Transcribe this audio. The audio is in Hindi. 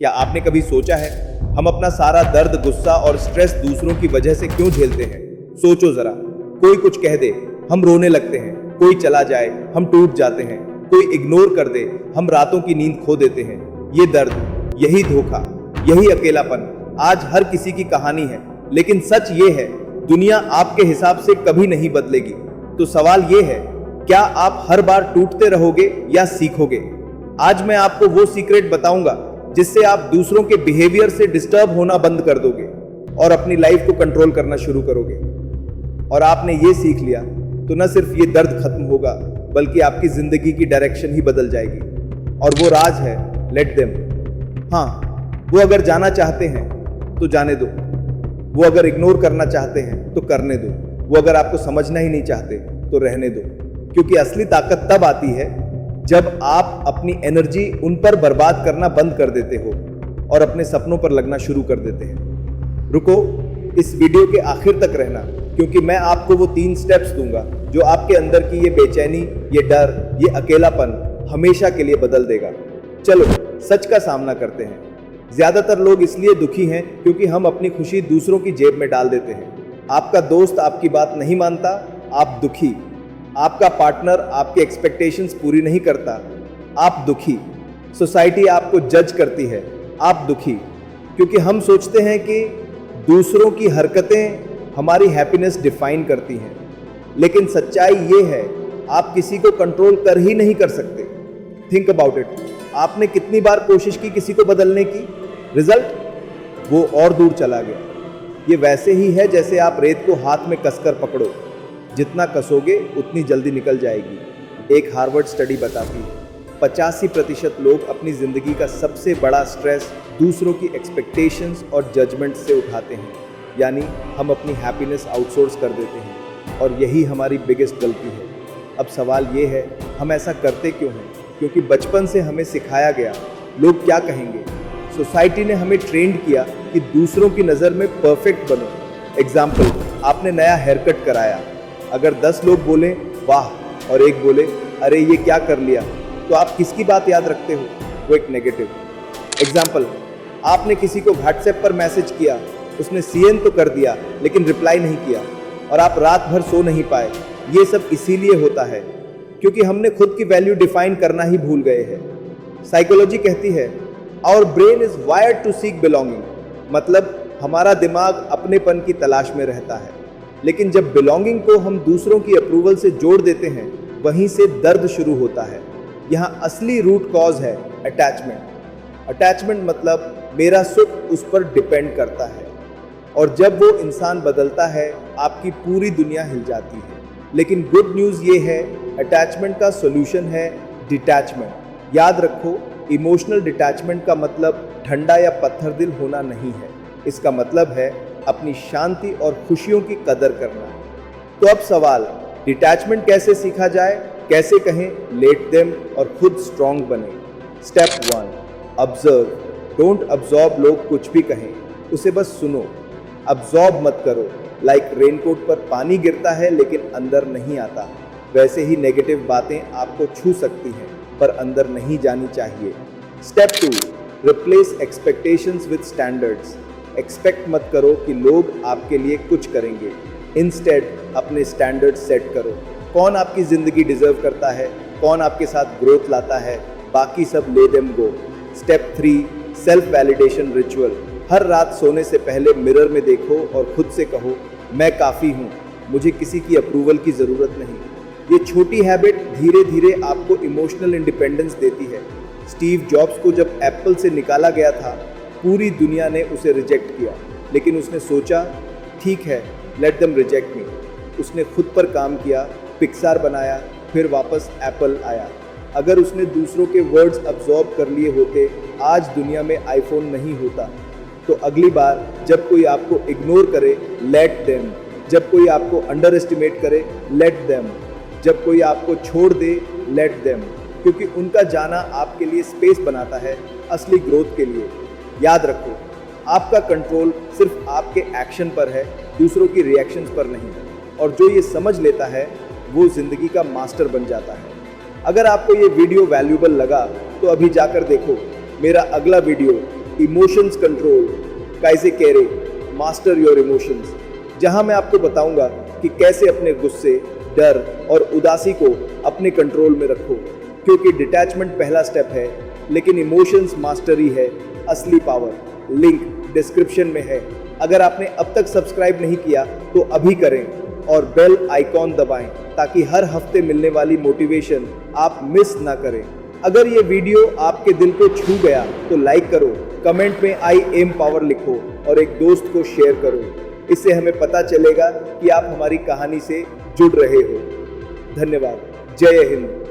क्या आपने कभी सोचा है हम अपना सारा दर्द, गुस्सा और स्ट्रेस दूसरों की वजह से क्यों झेलते हैं? सोचो जरा, कोई कुछ कह दे, हम रोने लगते हैं, कोई चला जाए, हम टूट जाते हैं, कोई इग्नोर कर दे, हम रातों की नींद खो देते हैं। ये दर्द, यही धोखा, यही अकेलापन आज हर किसी की कहानी है। लेकिन सच ये है, दुनिया आपके हिसाब से कभी नहीं बदलेगी। तो सवाल ये है, क्या आप हर बार टूटते रहोगे या सीखोगे? आज मैं आपको वो सीक्रेट बताऊंगा जिससे आप दूसरों के बिहेवियर से डिस्टर्ब होना बंद कर दोगे और अपनी लाइफ को कंट्रोल करना शुरू करोगे। और आपने ये सीख लिया तो न सिर्फ ये दर्द खत्म होगा, बल्कि आपकी जिंदगी की डायरेक्शन ही बदल जाएगी। और वो राज है, लेट देम। हाँ, वो अगर जाना चाहते हैं तो जाने दो, वो अगर इग्नोर करना चाहते हैं तो करने दो, वो अगर आपको समझना ही नहीं चाहते तो रहने दो। क्योंकि असली ताकत तब आती है जब आप अपनी एनर्जी उन पर बर्बाद करना बंद कर देते हो और अपने सपनों पर लगना शुरू कर देते हैं। रुको, इस वीडियो के आखिर तक रहना, क्योंकि मैं आपको वो 3 स्टेप्स दूंगा जो आपके अंदर की ये बेचैनी, ये डर, ये अकेलापन हमेशा के लिए बदल देगा। चलो सच का सामना करते हैं। ज्यादातर लोग इसलिए दुखी हैं क्योंकि हम अपनी खुशी दूसरों की जेब में डाल देते हैं। आपका दोस्त आपकी बात नहीं मानता, आप दुखी। आपका पार्टनर आपके एक्सपेक्टेशंस पूरी नहीं करता, आप दुखी। सोसाइटी आपको जज करती है, आप दुखी। क्योंकि हम सोचते हैं कि दूसरों की हरकतें हमारी हैप्पीनेस डिफाइन करती हैं। लेकिन सच्चाई ये है, आप किसी को कंट्रोल कर ही नहीं कर सकते। Think about it. आपने कितनी बार कोशिश की किसी को बदलने की, रिजल्ट वो और दूर चला गया। ये वैसे ही है जैसे आप रेत को हाथ में कसकर पकड़ो, जितना कसोगे उतनी जल्दी निकल जाएगी। एक हार्वर्ड स्टडी बताती है 85% लोग अपनी जिंदगी का सबसे बड़ा स्ट्रेस दूसरों की एक्सपेक्टेशंस और जजमेंट से उठाते हैं। यानी हम अपनी हैप्पीनेस आउटसोर्स कर देते हैं और यही हमारी बिगेस्ट गलती है। अब सवाल ये है, हम ऐसा करते क्यों हैं? क्योंकि बचपन से हमें सिखाया गया, लोग क्या कहेंगे। सोसाइटी ने हमें ट्रेंड किया कि दूसरों की नज़र में परफेक्ट बनो। एग्जाम्पल, आपने नया हेयर कट कराया, अगर 10 लोग बोले वाह और एक बोले अरे ये क्या कर लिया, तो आप किसकी बात याद रखते हो? वो एक नेगेटिव। एग्जाम्पल, आपने किसी को व्हाट्सएप पर मैसेज किया, उसने सीएन तो कर दिया लेकिन रिप्लाई नहीं किया और आप रात भर सो नहीं पाए। ये सब इसीलिए होता है क्योंकि हमने खुद की वैल्यू डिफाइन करना ही भूल गए हैं। साइकोलॉजी कहती है our brain is wired to seek belonging, मतलब हमारा दिमाग अपनेपन की तलाश में रहता है। लेकिन जब बिलोंगिंग को हम दूसरों की अप्रूवल से जोड़ देते हैं, वहीं से दर्द शुरू होता है। यहाँ असली रूट कॉज है अटैचमेंट। अटैचमेंट मतलब मेरा सुख उस पर डिपेंड करता है। और जब वो इंसान बदलता है, आपकी पूरी दुनिया हिल जाती है। लेकिन गुड न्यूज़ ये है, अटैचमेंट का सॉल्यूशन है डिटैचमेंट। याद रखो, इमोशनल डिटैचमेंट का मतलब ठंडा या पत्थर दिल होना नहीं है। इसका मतलब है अपनी शांति और खुशियों की कदर करना। तो अब सवाल, डिटैचमेंट कैसे सीखा जाए? कैसे कहें लेट देम और खुद स्ट्रांग बने? Step 1, observe. Don't absorb. लोग कुछ भी कहें, उसे बस सुनो, अब्जॉर्ब मत करो। लाइक रेनकोट पर पानी गिरता है लेकिन अंदर नहीं आता, वैसे ही नेगेटिव बातें आपको छू सकती हैं पर अंदर नहीं जानी चाहिए। Step 2, replace expectations with standards. Expect मत करो कि लोग आपके लिए कुछ करेंगे, इंस्टेड अपने स्टैंडर्ड सेट करो। कौन आपकी ज़िंदगी डिजर्व करता है, कौन आपके साथ ग्रोथ लाता है, बाकी सब let them go. Step 3, self validation ritual. हर रात सोने से पहले मिरर में देखो और खुद से कहो मैं काफ़ी हूँ, मुझे किसी की अप्रूवल की ज़रूरत नहीं। ये छोटी हैबिट धीरे धीरे आपको इमोशनल इंडिपेंडेंस देती है। स्टीव जॉब्स को जब एप्पल से निकाला गया था, पूरी दुनिया ने उसे रिजेक्ट किया, लेकिन उसने सोचा ठीक है, लेट देम रिजेक्ट मी। उसने खुद पर काम किया, पिक्सार बनाया, फिर वापस एप्पल आया। अगर उसने दूसरों के वर्ड्स अब्जॉर्ब कर लिए होते, आज दुनिया में आईफोन नहीं होता। तो अगली बार जब कोई आपको इग्नोर करे, लेट देम। जब कोई आपको अंडर एस्टिमेट करे, लेट देम। जब कोई आपको छोड़ दे, लेट देम। क्योंकि उनका जाना आपके लिए स्पेस बनाता है, असली ग्रोथ के लिए। याद रखो, आपका कंट्रोल सिर्फ आपके एक्शन पर है, दूसरों की रिएक्शंस पर नहीं। और जो ये समझ लेता है वो जिंदगी का मास्टर बन जाता है। अगर आपको ये वीडियो वैल्यूएबल लगा तो अभी जाकर देखो मेरा अगला वीडियो इमोशंस कंट्रोल, कैसे कैरे, मास्टर योर इमोशंस, जहां मैं आपको बताऊंगा कि कैसे अपने गुस्से, डर और उदासी को अपने कंट्रोल में रखो, क्योंकि डिटैचमेंट पहला स्टेप है, लेकिन इमोशंस मास्टरी है असली पावर। लिंक डिस्क्रिप्शन में है। अगर आपने अब तक सब्सक्राइब नहीं किया तो अभी करें और बेल आइकॉन दबाएं ताकि हर हफ्ते मिलने वाली मोटिवेशन आप मिस ना करें। अगर ये वीडियो आपके दिल को छू गया तो लाइक करो, कमेंट में आई एम पावर लिखो और एक दोस्त को शेयर करो। इससे हमें पता चलेगा कि आप हमारी कहानी से जुड़ रहे हो। धन्यवाद। जय हिंद।